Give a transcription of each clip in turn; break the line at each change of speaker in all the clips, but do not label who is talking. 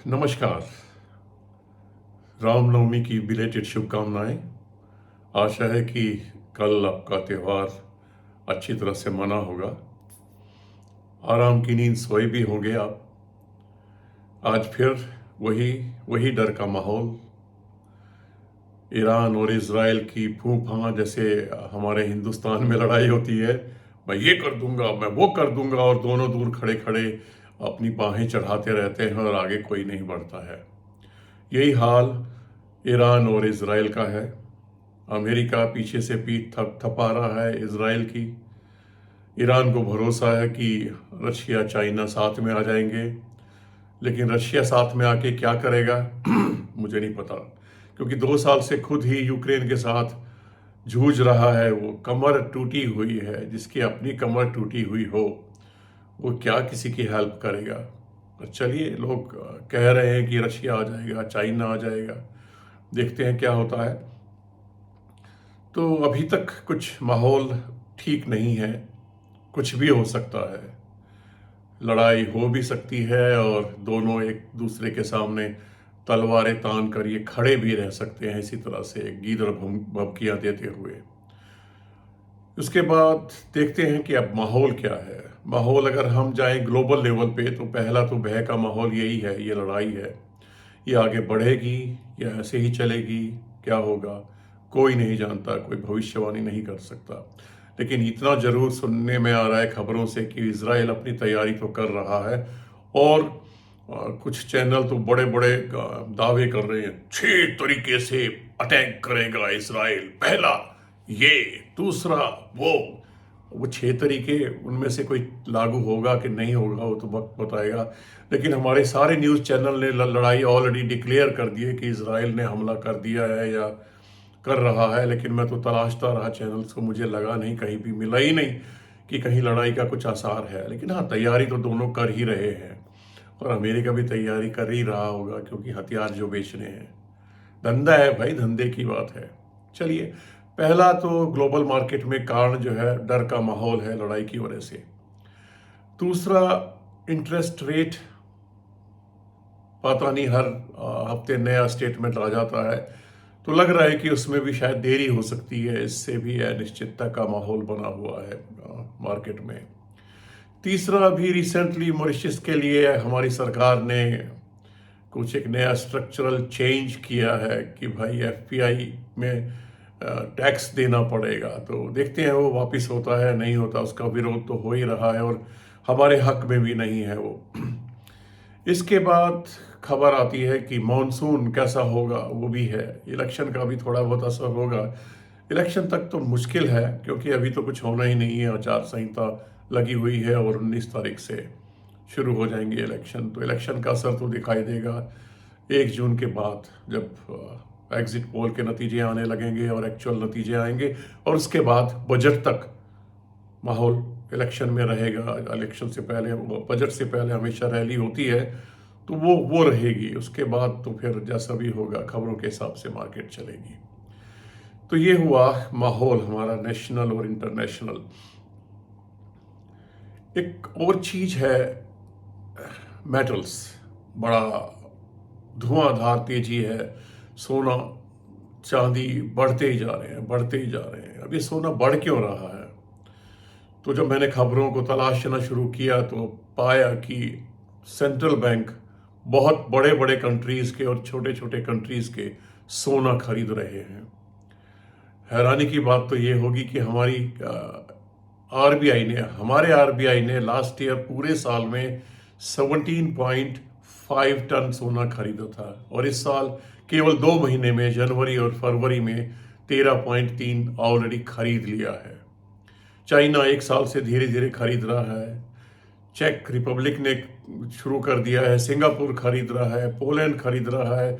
नमस्कार। रामनवमी की बिलेटेड शुभकामनाएं। आशा है कि कल आपका त्यौहार अच्छी तरह से मना होगा। आराम की नींद सोए भी होंगे आप। आज फिर वही वही डर का माहौल। ईरान और इजराइल की फूं फां जैसे हमारे हिंदुस्तान में लड़ाई होती है। मैं ये कर दूंगा, मैं वो कर दूंगा, और दोनों दूर खड़े खड़े अपनी बाहें चढ़ाते रहते हैं और आगे कोई नहीं बढ़ता है। यही हाल ईरान और इजराइल का है। अमेरिका पीछे से पीठ थपथपा रहा है इजराइल की। ईरान को भरोसा है कि रशिया चाइना साथ में आ जाएंगे, लेकिन रशिया साथ में आके क्या करेगा मुझे नहीं पता, क्योंकि 2 साल से खुद ही यूक्रेन के साथ जूझ रहा है। वो कमर टूटी हुई है। जिसकी अपनी कमर टूटी हुई हो वो क्या किसी की हेल्प करेगा। तो चलिए, लोग कह रहे हैं कि रशिया आ जाएगा, चाइना आ जाएगा, देखते हैं क्या होता है। तो अभी तक कुछ माहौल ठीक नहीं है। कुछ भी हो सकता है, लड़ाई हो भी सकती है और दोनों एक दूसरे के सामने तलवारें तान कर ये खड़े भी रह सकते हैं, इसी तरह से गीदड़ भभकियां देते हुए। उसके बाद देखते हैं कि अब माहौल क्या है। माहौल अगर हम जाएं ग्लोबल लेवल पे, तो पहला तो भय का माहौल यही है, ये लड़ाई है। ये आगे बढ़ेगी या ऐसे ही चलेगी, क्या होगा कोई नहीं जानता, कोई भविष्यवाणी नहीं कर सकता। लेकिन इतना जरूर सुनने में आ रहा है खबरों से कि इजराइल अपनी तैयारी तो कर रहा है, और कुछ चैनल तो बड़े बड़े दावे कर रहे हैं, 6 तरीके से अटैक करेगा इजराइल। पहला ये, दूसरा वो 6 तरीके उनमें से कोई लागू होगा कि नहीं होगा वो तो वक्त बताएगा। लेकिन हमारे सारे न्यूज़ चैनल ने लड़ाई ऑलरेडी डिक्लेयर कर दी है कि इजराइल ने हमला कर दिया है या कर रहा है। लेकिन मैं तो तलाशता रहा चैनल्स को, मुझे लगा नहीं, कहीं भी मिला ही नहीं कि कहीं लड़ाई का कुछ आसार है। लेकिन हाँ, तैयारी तो दोनों कर ही रहे हैं, और अमेरिका भी तैयारी कर ही रहा होगा, क्योंकि हथियार जो बेचने हैं, धंधा है भाई, धंधे की बात है। चलिए, पहला तो ग्लोबल मार्केट में कारण जो है डर का माहौल है लड़ाई की वजह से। दूसरा, इंटरेस्ट रेट, पता नहीं हर हफ्ते नया स्टेटमेंट आ जाता है, तो लग रहा है कि उसमें भी शायद देरी हो सकती है। इससे भी अनिश्चितता का माहौल बना हुआ है मार्केट में। तीसरा, अभी रिसेंटली मॉरिशस के लिए हमारी सरकार ने कुछ एक नया स्ट्रक्चरल चेंज किया है कि भाई एफपीआई में टैक्स देना पड़ेगा। तो देखते हैं वो वापस होता है नहीं होता। उसका विरोध तो हो ही रहा है और हमारे हक में भी नहीं है वो। इसके बाद खबर आती है कि मॉनसून कैसा होगा, वो भी है। इलेक्शन का भी थोड़ा बहुत असर होगा। इलेक्शन तक तो मुश्किल है, क्योंकि अभी तो कुछ होना ही नहीं है। आचार संहिता लगी हुई है और 19 तारीख से शुरू हो जाएंगे इलेक्शन। तो इलेक्शन का असर तो दिखाई देगा 1 जून के बाद, जब एग्जिट पोल के नतीजे आने लगेंगे और एक्चुअल नतीजे आएंगे। और उसके बाद बजट तक माहौल इलेक्शन में रहेगा। इलेक्शन से पहले, बजट से पहले हमेशा रैली होती है, तो वो रहेगी। उसके बाद तो फिर जैसा भी होगा खबरों के हिसाब से मार्केट चलेगी। तो ये हुआ माहौल हमारा नेशनल और इंटरनेशनल। एक और चीज है, मेटल्स, बड़ा धुआंधार तेजी है। सोना चांदी बढ़ते ही जा रहे हैं, बढ़ते ही जा रहे हैं। अब ये सोना बढ़ क्यों रहा है? तो जब मैंने खबरों को तलाशना शुरू किया तो पाया कि सेंट्रल बैंक बहुत बड़े बड़े कंट्रीज के और छोटे छोटे कंट्रीज के सोना खरीद रहे हैं। हैरानी की बात तो ये होगी कि हमारे आरबीआई ने लास्ट ईयर पूरे साल में 17.5 टन सोना खरीदा था, और इस साल केवल 2 महीने में, जनवरी और फरवरी में 13.3 ऑलरेडी खरीद लिया है। चाइना 1 साल से धीरे धीरे खरीद रहा है। चेक रिपब्लिक ने शुरू कर दिया है, सिंगापुर खरीद रहा है, पोलैंड खरीद रहा है,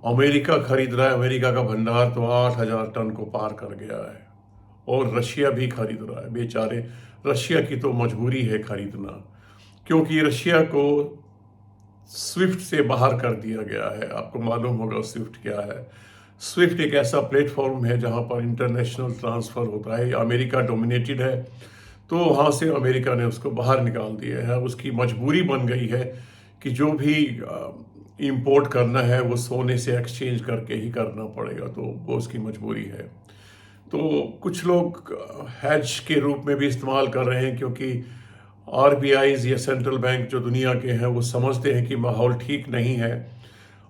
अमेरिका खरीद रहा है। अमेरिका का भंडार तो 8,000 टन को पार कर गया है। और रशिया भी खरीद रहा है। बेचारे रशिया की तो मजबूरी है खरीदना, क्योंकि रशिया को स्विफ्ट से बाहर कर दिया गया है। आपको मालूम होगा स्विफ्ट क्या है। स्विफ्ट एक ऐसा प्लेटफॉर्म है जहां पर इंटरनेशनल ट्रांसफर होता है। अमेरिका डोमिनेटेड है, तो वहां से अमेरिका ने उसको बाहर निकाल दिया है। उसकी मजबूरी बन गई है कि जो भी इंपोर्ट करना है वो सोने से एक्सचेंज करके ही करना पड़ेगा, तो वो उसकी मजबूरी है। तो कुछ लोग हैज के रूप में भी इस्तेमाल कर रहे हैं, क्योंकि आरबीआईज या सेंट्रल बैंक जो दुनिया के हैं वो समझते हैं कि माहौल ठीक नहीं है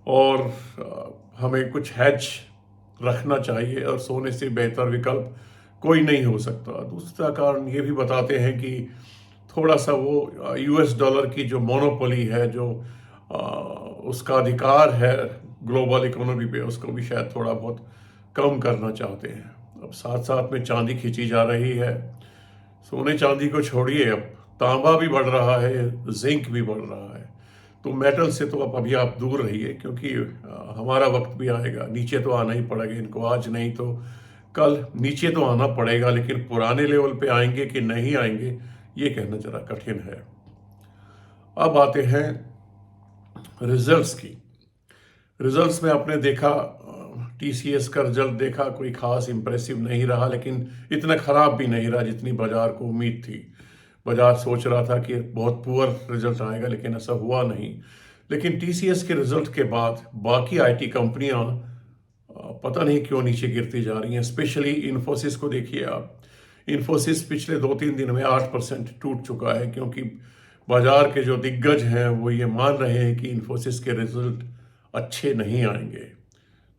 और हमें कुछ हैज रखना चाहिए और सोने से बेहतर विकल्प कोई नहीं हो सकता। दूसरा कारण ये भी बताते हैं कि थोड़ा सा वो यूएस डॉलर की जो मोनोपोली है, जो उसका अधिकार है ग्लोबल इकोनॉमी पे, उसको भी शायद थोड़ा बहुत कम करना चाहते हैं। अब साथ साथ में चांदी खींची जा रही है, सोने चांदी को छोड़िए, अब तांबा भी बढ़ रहा है, जिंक भी बढ़ रहा है। तो मेटल से तो अब अभी आप दूर रहिए, क्योंकि हमारा वक्त भी आएगा, नीचे तो आना ही पड़ेगा इनको, आज नहीं तो कल नीचे तो आना पड़ेगा, लेकिन पुराने लेवल पे आएंगे कि नहीं आएंगे ये कहना जरा कठिन है। अब आते हैं रिजल्ट्स की। रिजल्ट्स में आपने देखा, टीसीएस का रिजल्ट देखा, कोई खास इंप्रेसिव नहीं रहा, लेकिन इतना खराब भी नहीं रहा जितनी बाजार को उम्मीद थी। बाजार सोच रहा था कि बहुत पुअर रिजल्ट आएगा, लेकिन ऐसा हुआ नहीं। लेकिन टीसीएस के रिजल्ट के बाद बाकी आईटी कंपनियां पता नहीं क्यों नीचे गिरती जा रही हैं। स्पेशली इन्फोसिस को देखिए आप, इन्फोसिस पिछले 2-3 दिन में 8% टूट चुका है, क्योंकि बाजार के जो दिग्गज हैं वो ये मान रहे हैं कि इन्फोसिस के रिजल्ट अच्छे नहीं आएंगे।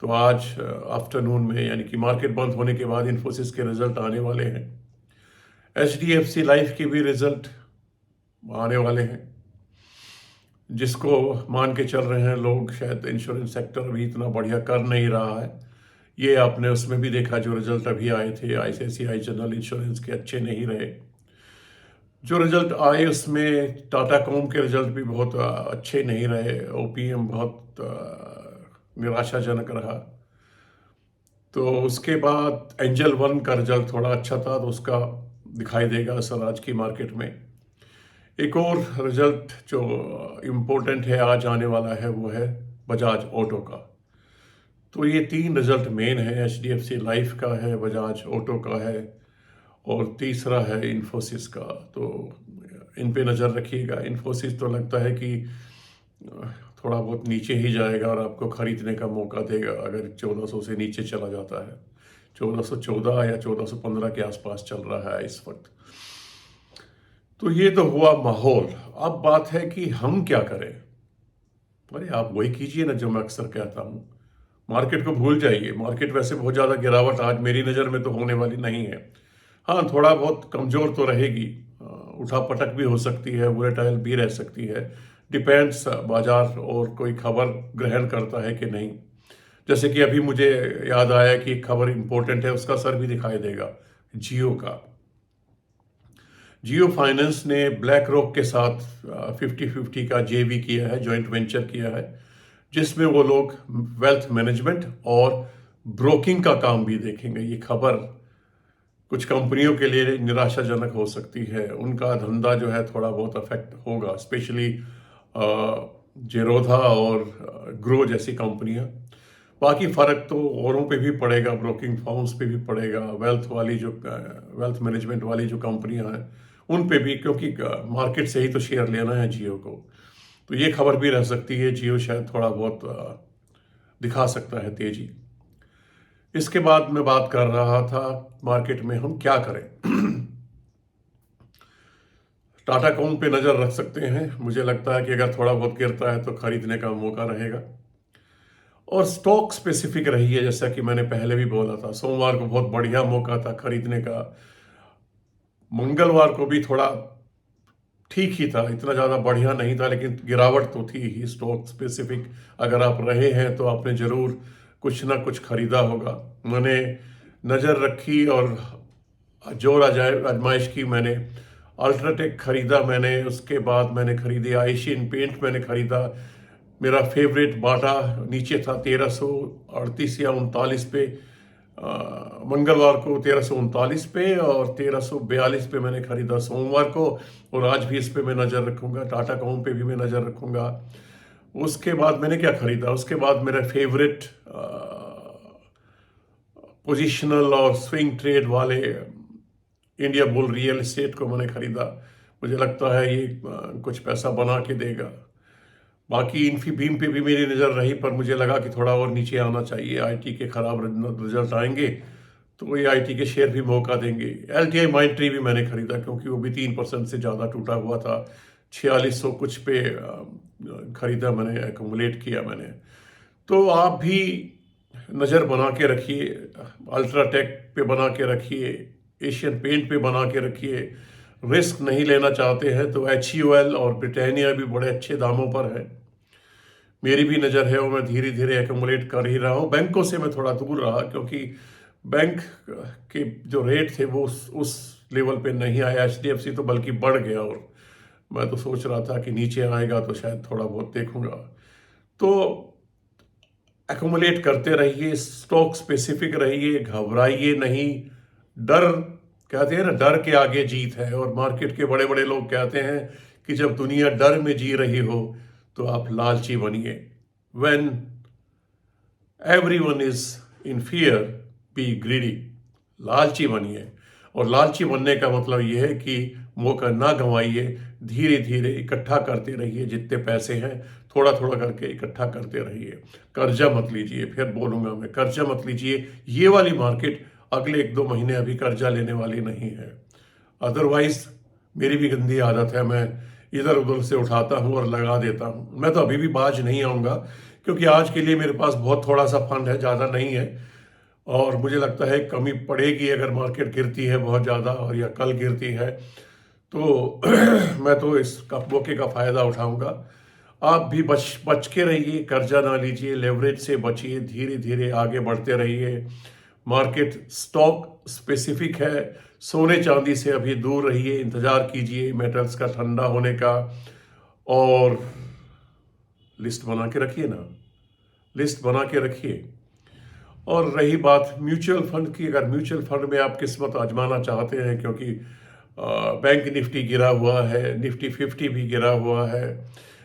तो आज आफ्टरनून में, यानी कि मार्केट बंद होने के बाद, इन्फोसिस के रिजल्ट आने वाले हैं। एचडीएफसी लाइफ के भी रिजल्ट आने वाले हैं, जिसको मान के चल रहे हैं लोग शायद इंश्योरेंस सेक्टर अभी इतना बढ़िया कर नहीं रहा है। ये आपने उसमें भी देखा, जो रिजल्ट अभी आए थे आईसीआईसीआई जनरल इंश्योरेंस के, अच्छे नहीं रहे। जो रिजल्ट आए उसमें टाटा कॉम के रिजल्ट भी बहुत अच्छे नहीं रहे, ओपीएम बहुत निराशाजनक रहा। तो उसके बाद एंजल वन का रिजल्ट थोड़ा अच्छा था, तो उसका दिखाई देगा असर आज की मार्केट में। एक और रिजल्ट जो इम्पोर्टेंट है आज आने वाला है, वो है बजाज ऑटो का। तो ये 3 रिजल्ट मेन है, एचडीएफसी लाइफ का है, बजाज ऑटो का है और तीसरा है इन्फोसिस का। तो इन पे नज़र रखिएगा। इन्फोसिस तो लगता है कि थोड़ा बहुत नीचे ही जाएगा और आपको खरीदने का मौका देगा अगर 1400 से नीचे चला जाता है। 1414 या 1415 के आसपास चल रहा है इस वक्त। तो ये तो हुआ माहौल। अब बात है कि हम क्या करें। अरे आप वही कीजिए ना जो मैं अक्सर कहता हूँ, मार्केट को भूल जाइए। मार्केट वैसे बहुत ज़्यादा गिरावट आज मेरी नज़र में तो होने वाली नहीं है। हाँ, थोड़ा बहुत कमज़ोर तो रहेगी, उठा पटक भी हो सकती है, वोलेटाइल भी रह सकती है। डिपेंड्स बाजार और कोई खबर ग्रहण करता है कि नहीं। जैसे कि अभी मुझे याद आया कि एक खबर इंपॉर्टेंट है, उसका असर भी दिखाई देगा, जियो का। जियो फाइनेंस ने ब्लैक रॉक के साथ 50-50 का जेवी किया है, जॉइंट वेंचर किया है, जिसमें वो लोग वेल्थ मैनेजमेंट और ब्रोकिंग का काम भी देखेंगे। ये खबर कुछ कंपनियों के लिए निराशाजनक हो सकती है, उनका धंधा जो है थोड़ा बहुत अफेक्ट होगा, स्पेशली जेरोधा और ग्रो जैसी कंपनियां। बाकी फ़र्क तो औरों पे भी पड़ेगा, ब्रोकिंग फर्म्स पे भी पड़ेगा, वेल्थ मैनेजमेंट वाली जो कंपनियां हैं उन पे भी, क्योंकि मार्केट से ही तो शेयर लेना है जियो को। तो ये खबर भी रह सकती है, जियो शायद थोड़ा बहुत दिखा सकता है तेजी। इसके बाद मैं बात कर रहा था मार्केट में हम क्या करें। टाटा कॉम पे नज़र रख सकते हैं। मुझे लगता है कि अगर थोड़ा बहुत गिरता है तो खरीदने का मौका रहेगा। और स्टॉक स्पेसिफिक रही है, जैसा कि मैंने पहले भी बोला था, सोमवार को बहुत बढ़िया मौका था खरीदने का, मंगलवार को भी थोड़ा ठीक ही था, इतना ज़्यादा बढ़िया नहीं था, लेकिन गिरावट तो थी ही। स्टॉक स्पेसिफिक अगर आप रहे हैं तो आपने ज़रूर कुछ ना कुछ खरीदा होगा। मैंने नज़र रखी और जोर आजमाइश की। मैंने अल्ट्राटेक खरीदा, मैंने उसके बाद मैंने खरीदी एशियन पेंट, मैंने खरीदा। मेरा फेवरेट बाटा नीचे था 1338 या 39 पे, मंगलवार को 1339 पे और 1342 पे मैंने खरीदा सोमवार को, और आज भी इस पे मैं नज़र रखूँगा। टाटा कॉम पे भी मैं नज़र रखूँगा। उसके बाद मैंने क्या खरीदा, उसके बाद मेरा फेवरेट पोजिशनल और स्विंग ट्रेड वाले इंडिया बुल रियल एस्टेट को मैंने खरीदा। मुझे लगता है ये कुछ पैसा बना के देगा। बाकी इन्फीबीम पे भी मेरी नज़र रही, पर मुझे लगा कि थोड़ा और नीचे आना चाहिए, आईटी के खराब रिजल्ट आएंगे तो ये आईटी के शेयर भी मौका देंगे। एलटीआई माइंड ट्री भी मैंने खरीदा क्योंकि वो भी 3% से ज़्यादा टूटा हुआ था। 4600 कुछ पे खरीदा मैंने, एक्यूमुलेट किया मैंने। तो आप भी नज़र बना के रखिए, अल्ट्राटेक पे बना के रखिए, एशियन पेंट पे बना के रखिए। रिस्क नहीं लेना चाहते हैं तो HUL और ब्रिटानिया भी बड़े अच्छे दामों पर है। मेरी भी नज़र है और मैं धीरे धीरे एक्यूमुलेट कर ही रहा हूँ। बैंकों से मैं थोड़ा दूर रहा क्योंकि बैंक के जो रेट थे वो उस लेवल पे नहीं आया। HDFC तो बल्कि बढ़ गया और मैं तो सोच रहा था कि नीचे आएगा तो शायद थोड़ा बहुत देखूंगा। तो एक्यूमुलेट करते रहिए, स्टॉक स्पेसिफिक रहिए, घबराइए नहीं। डर, कहते हैं ना, डर के आगे जीत है। और मार्केट के बड़े बड़े लोग कहते हैं कि जब दुनिया डर में जी रही हो तो आप लालची बनिए। When everyone is in fear, be greedy। लालची बनिए। और लालची बनने का मतलब यह है कि मौका ना गंवाइए, धीरे धीरे इकट्ठा करते रहिए। जितने पैसे हैं थोड़ा थोड़ा करके इकट्ठा करते रहिए। कर्जा मत लीजिए, फिर बोलूंगा मैं, कर्जा मत लीजिए। ये वाली मार्केट अगले 1-2 महीने अभी कर्जा लेने वाली नहीं है। अदरवाइज मेरी भी गंदी आदत है, मैं इधर उधर से उठाता हूँ और लगा देता हूँ। मैं तो अभी भी बाज नहीं आऊँगा क्योंकि आज के लिए मेरे पास बहुत थोड़ा सा फंड है, ज़्यादा नहीं है। और मुझे लगता है कमी पड़ेगी अगर मार्केट गिरती है बहुत ज़्यादा, और या कल गिरती है तो मैं तो इस मौके का फ़ायदा उठाऊंगा। आप भी बच के रहिए, कर्जा ना लीजिए, लेवरेज से बचिए, धीरे धीरे आगे बढ़ते रहिए। मार्केट स्टॉक स्पेसिफिक है, सोने चांदी से अभी दूर रहिए, इंतज़ार कीजिए मेटल्स का ठंडा होने का। और लिस्ट बना के रखिए ना, लिस्ट बना के रखिए। और रही बात म्यूचुअल फंड की, अगर म्यूचुअल फंड में आप किस्मत आजमाना चाहते हैं, क्योंकि बैंक निफ्टी गिरा हुआ है, निफ्टी 50 भी गिरा हुआ है,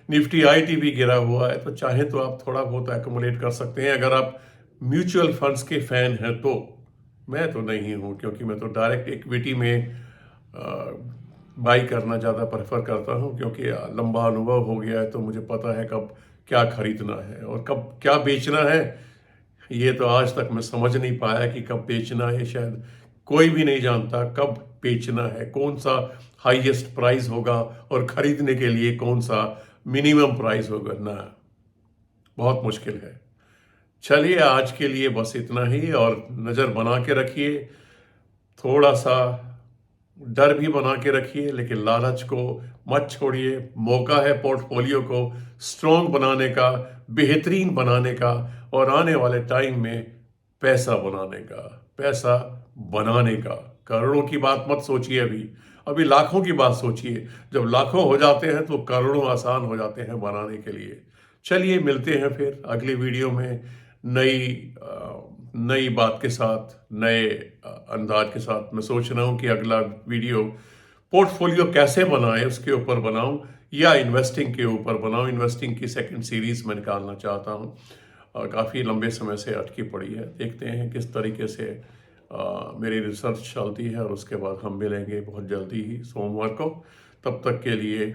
निफ्टी IT भी गिरा हुआ है, तो चाहे तो आप थोड़ा बहुत एक्यूमुलेट कर सकते हैं अगर आप म्यूचुअल फंड्स के फैन हैं तो। मैं तो नहीं हूँ क्योंकि मैं तो डायरेक्ट इक्विटी में बाई करना ज़्यादा प्रेफर करता हूँ, क्योंकि लंबा अनुभव हो गया है तो मुझे पता है कब क्या खरीदना है और कब क्या बेचना है। ये तो आज तक मैं समझ नहीं पाया कि कब बेचना है, शायद कोई भी नहीं जानता कब बेचना है, कौन सा हाईएस्ट प्राइस होगा और खरीदने के लिए कौन सा मिनिमम प्राइस होगा ना। बहुत मुश्किल है। चलिए आज के लिए बस इतना ही, और नज़र बना के रखिए, थोड़ा सा डर भी बना के रखिए, लेकिन लालच को मत छोड़िए। मौका है पोर्टफोलियो को स्ट्रॉन्ग बनाने का, बेहतरीन बनाने का, और आने वाले टाइम में पैसा बनाने का, पैसा बनाने का। करोड़ों की बात मत सोचिए, अभी अभी लाखों की बात सोचिए। जब लाखों हो जाते हैं तो करोड़ों आसान हो जाते हैं बनाने के लिए। चलिए मिलते हैं फिर अगली वीडियो में नई बात के साथ, नए अंदाज के साथ। मैं सोच रहा हूँ कि अगला वीडियो पोर्टफोलियो कैसे बनाएं उसके ऊपर बनाऊं, या इन्वेस्टिंग के ऊपर बनाऊं। इन्वेस्टिंग की सेकंड सीरीज मैं निकालना चाहता हूं, और काफ़ी लंबे समय से अटकी पड़ी है। देखते हैं किस तरीके से मेरी रिसर्च चलती है, और उसके बाद हम मिलेंगे बहुत जल्दी ही सोमवार को। तब तक के लिए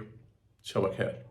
शब खैर।